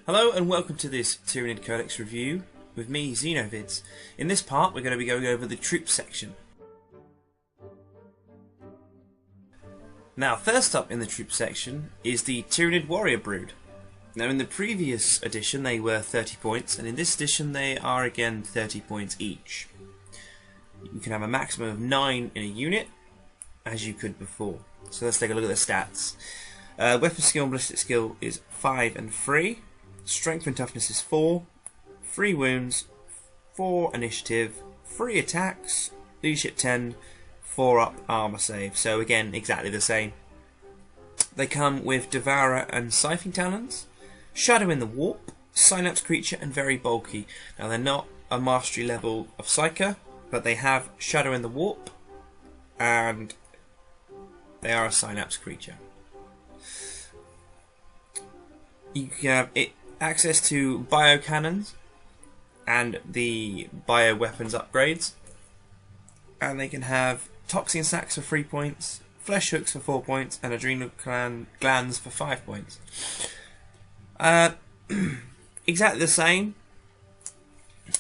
Hello and welcome to this Tyranid Codex review with me, Xenovids. In this part we're going to be going over the troop section. Now first up in the troop section is the Tyranid Warrior Brood. Now in the previous edition they were 30 points, and in this edition they are again 30 points each. You can have a maximum of 9 in a unit, as you could before. So let's take a look at the stats. Weapon skill and ballistic skill is 5 and 3. Strength and toughness is 4, 3 wounds, 4 initiative, 3 attacks, leadership 10, 4 up armor save. So again, exactly the same. They come with Devourer and Scything Talons, Shadow in the Warp, Synapse Creature, and very bulky. Now they're not a mastery level of Psyker, but they have Shadow in the Warp, and they are a Synapse Creature. You can have access to bio cannons and the bio weapons upgrades, and they can have toxin sacks for 3 points, flesh hooks for 4 points, and adrenal glands for 5 points. Exactly the same.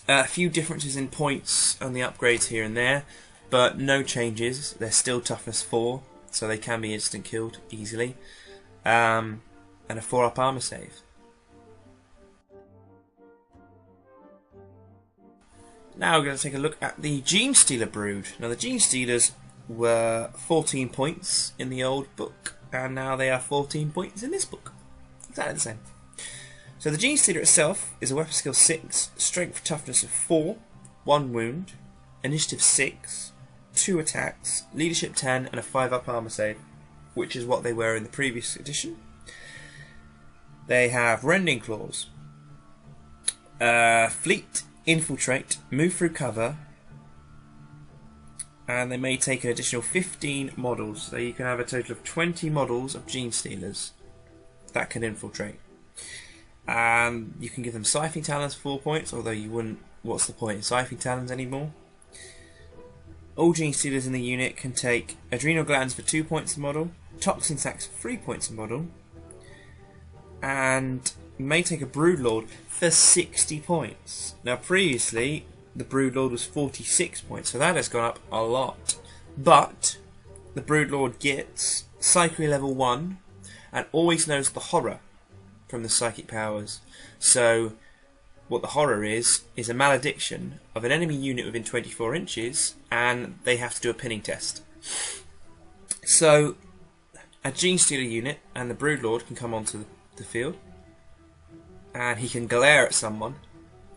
A few differences in points on the upgrades here and there, but no changes. They're still toughness 4, so they can be instant killed easily, and a 4 up armor save. Now we're going to take a look at the Genestealer Brood. Now the Genestealers were 14 points in the old book, and now they are 14 points in this book. Exactly the same. So the Genestealer itself is a weapon skill 6, strength toughness of 4, 1 wound, initiative 6, 2 attacks, leadership 10, and a 5 up armor save, which is what they were in the previous edition. They have Rending Claws, Fleet, Infiltrate, Move Through Cover, and they may take an additional 15 models, so you can have a total of 20 models of Genestealers that can infiltrate. You can give them Scything Talons for 4 points, although you wouldn't, what's the point in Scything Talons anymore? All Genestealers in the unit can take Adrenal Glands for 2 points a model, Toxin Sacks for 3 points a model, and you may take a Broodlord for 60 points. Now previously the Broodlord was 46 points, so that has gone up a lot. But the Broodlord gets Psychic level 1 and always knows the horror from the psychic powers. So what the horror is a malediction of an enemy unit within 24 inches, and they have to do a pinning test. So a Genestealer unit and the Broodlord can come onto the field, and he can glare at someone,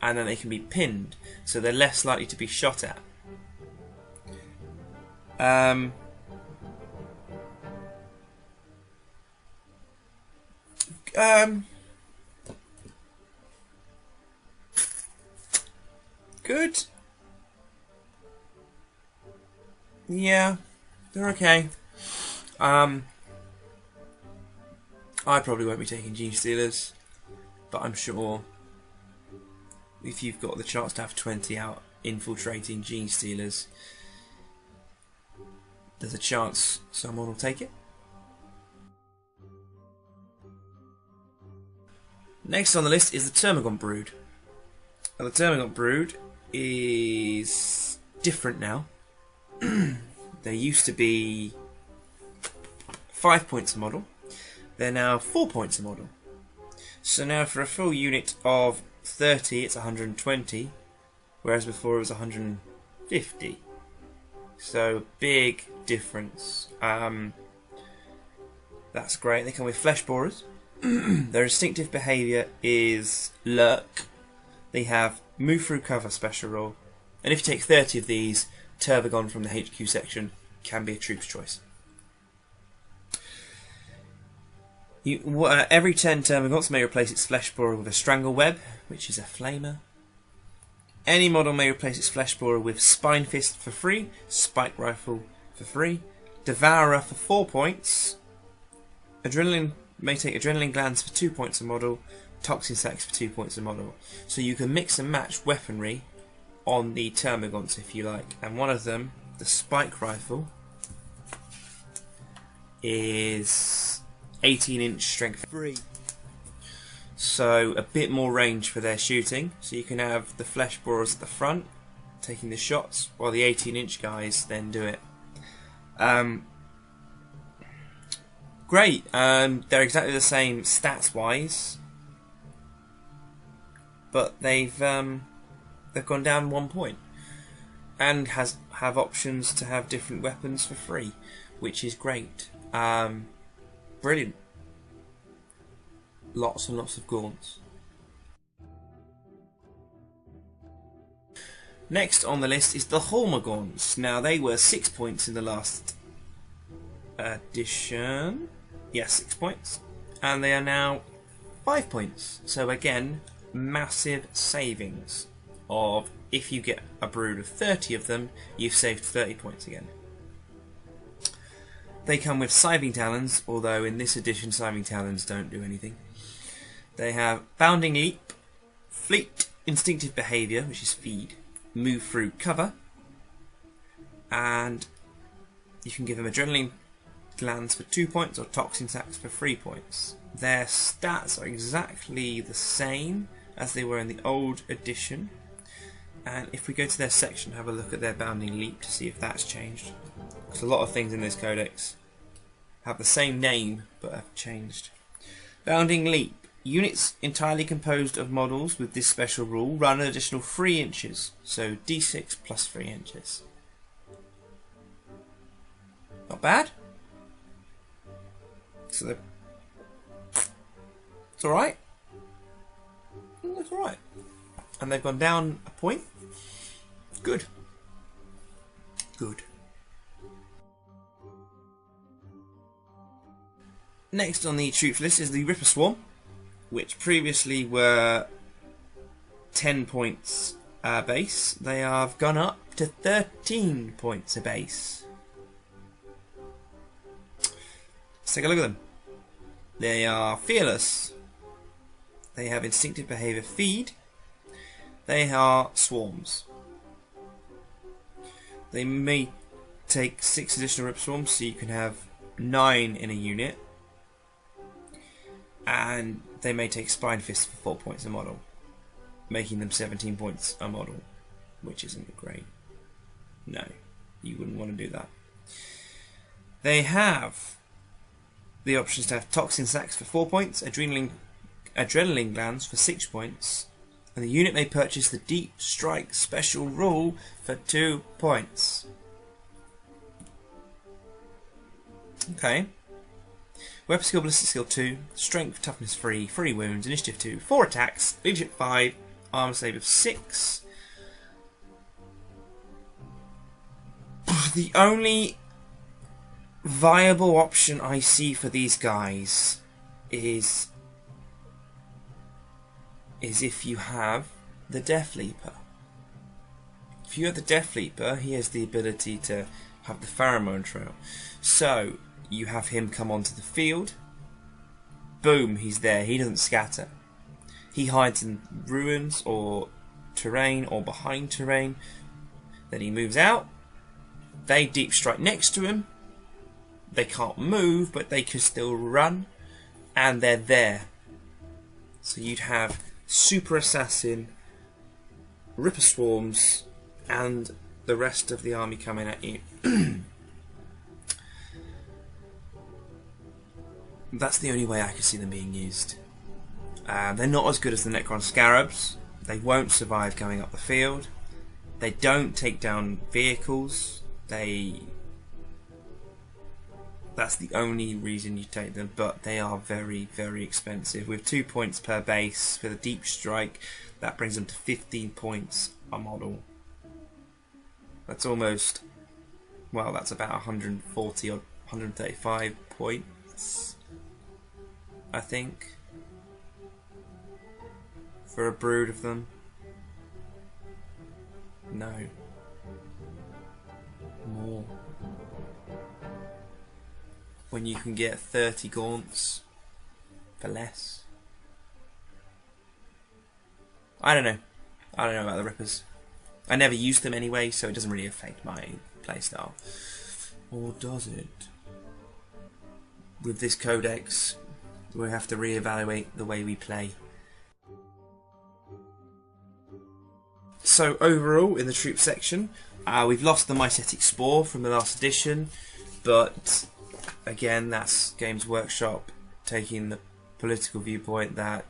and then they can be pinned, so they're less likely to be shot at. Good. Yeah, they're okay. I probably won't be taking Genestealers, but I'm sure if you've got the chance to have 20 out infiltrating Genestealers, there's a chance someone will take it. Next on the list is the Turbogon Brood. Now, the Turbogon Brood is different now. They used to be 5 points a model. They're now 4 points a model. So now for a full unit of 30 it's 120, whereas before it was 150. So big difference. That's great. They come with Flesh Borers. Their instinctive behaviour is Lurk. They have Move Through Cover special rule, and if you take 30 of these, Turbogon from the HQ section can be a troop's choice. Every 10 Termagants may replace its Flesh Borer with a Strangle Web, which is a Flamer. Any model may replace its Flesh Borer with Spine Fist for 3, Spike Rifle for 3, Devourer for 4 points, Adrenaline may take Adrenaline Glands for 2 points a model, Toxin Sacks for 2 points a model. So you can mix and match weaponry on the Termagants if you like, and one of them, the Spike Rifle, is 18-inch strength 3. so a bit more range for their shooting. So you can have the flesh borers at the front taking the shots, while the 18-inch guys then do it. Great. They're exactly the same stats-wise, but they've gone down 1 point, and have options to have different weapons for free, which is great. Brilliant. Lots and lots of gaunts. Next on the list is the Hormagons. Now, they were 6 points in the last edition. Yes, 6 points. And they are now 5 points. So again, massive savings of, if you get a brood of 30 of them, you've saved 30 points again. They come with Scything Talons, although in this edition Scything Talons don't do anything. They have Bounding Leap, Fleet Instinctive Behaviour, which is feed, Move Through Cover, and you can give them Adrenaline Glands for 2 points or Toxin Sacs for 3 points. Their stats are exactly the same as they were in the old edition, and if we go to their section, have a look at their Bounding Leap to see if that's changed, because a lot of things in this codex have the same name but have changed. Bounding Leap. Units entirely composed of models with this special rule run an additional 3 inches, so d6 plus 3 inches. Not bad. So it's alright. It's alright. And they've gone down a point. Good. Good. Next on the troops list is the Ripper Swarm, which previously were 10 points base. They have gone up to 13 points a base. Let's take a look at them. They are fearless. They have instinctive behaviour feed. They are swarms. They may take 6 additional Ripper Swarms, so you can have 9 in a unit. And they may take Spine Fist for 4 points a model, making them 17 points a model, which isn't great. No, you wouldn't want to do that. They have the options to have Toxin Sacs for 4 points, Adrenaline Glands for 6 points, and the unit may purchase the Deep Strike Special Rule for 2 points. Okay. Weapon skill, ballistic skill 2, strength, toughness 3, 3 wounds, initiative 2, 4 attacks, leadership 5, armor save of 6. The only viable option I see for these guys is if you have the Death Leaper. If you have the Death Leaper, he has the ability to have the pheromone trail. So you have him come onto the field. Boom, he's there. He doesn't scatter. He hides in ruins or terrain or behind terrain. Then he moves out. They deep strike next to him. They can't move, but they can still run. And they're there. So you'd have Super Assassin, Ripper Swarms, and the rest of the army coming at you. That's the only way I could see them being used. They're not as good as the Necron Scarabs. They won't survive going up the field. They don't take down vehicles. That's the only reason you take them, but they are very, very expensive. With 2 points per base for the Deep Strike, that brings them to 15 points a model. That's almost, well, that's about 140 or 135 points, I think, for a brood of them. No. More. When you can get 30 gaunts for less. I don't know. I don't know about the Rippers. I never used them anyway, so it doesn't really affect my playstyle. Or does it? With this codex, we have to reevaluate the way we play. So overall, in the troop section, we've lost the Mycetic Spore from the last edition, but again, that's Games Workshop taking the political viewpoint that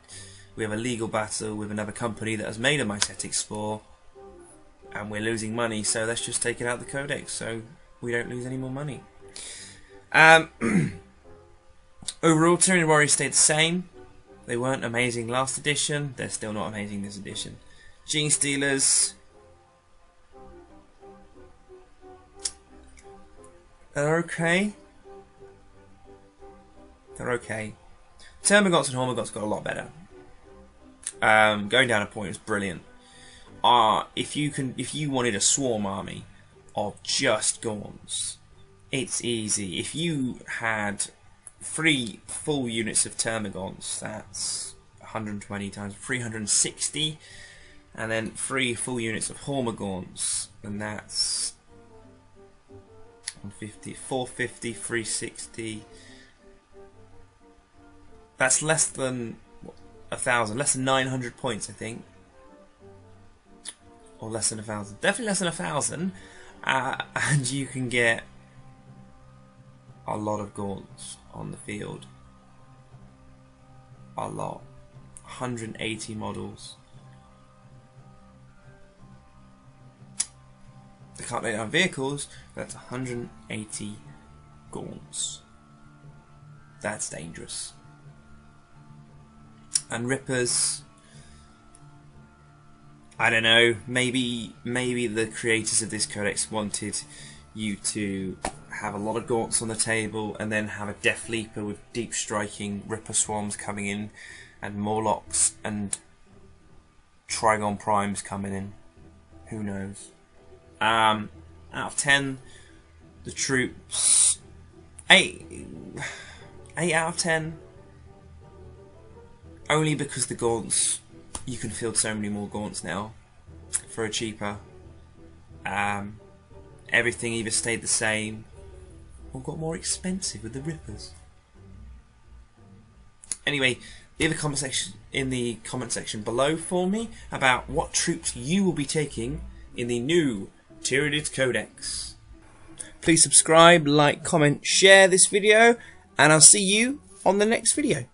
we have a legal battle with another company that has made a Mycetic Spore, and we're losing money, so let's just take it out of the Codex so we don't lose any more money. Overall, Tyranid Warriors stayed the same. They weren't amazing last edition, they're still not amazing this edition. Gene Stealers, they're okay. They're okay. Turbogon and Hormagons got a lot better. Going down a point was brilliant. If you wanted a swarm army of just Gorns, it's easy. If you had 3 full units of Turbogons, that's 120 times 360, and then 3 full units of Hormagons, and that's 150, 450, 360. That's less than 1,000, less than 900 points, I think. Or less than 1,000. Definitely less than 1,000. And you can get a lot of Gaunts on the field. A lot. 180 models. They can't lay down vehicles, but that's 180 Gaunts. That's dangerous. And Rippers, I don't know, maybe the creators of this codex wanted you to have a lot of Gaunts on the table and then have a Death Leaper with deep striking Ripper Swarms coming in, and Morlocks and Trigon Primes coming in. Who knows? Out of 10, the troops, 8 out of 10. Only because the Gaunts, you can field so many more Gaunts now for a cheaper. Everything either stayed the same or got more expensive with the Rippers. Anyway, leave in the comment section below for me about what troops you will be taking in the new Tyranids Codex. Please subscribe, like, comment, share this video, and I'll see you on the next video.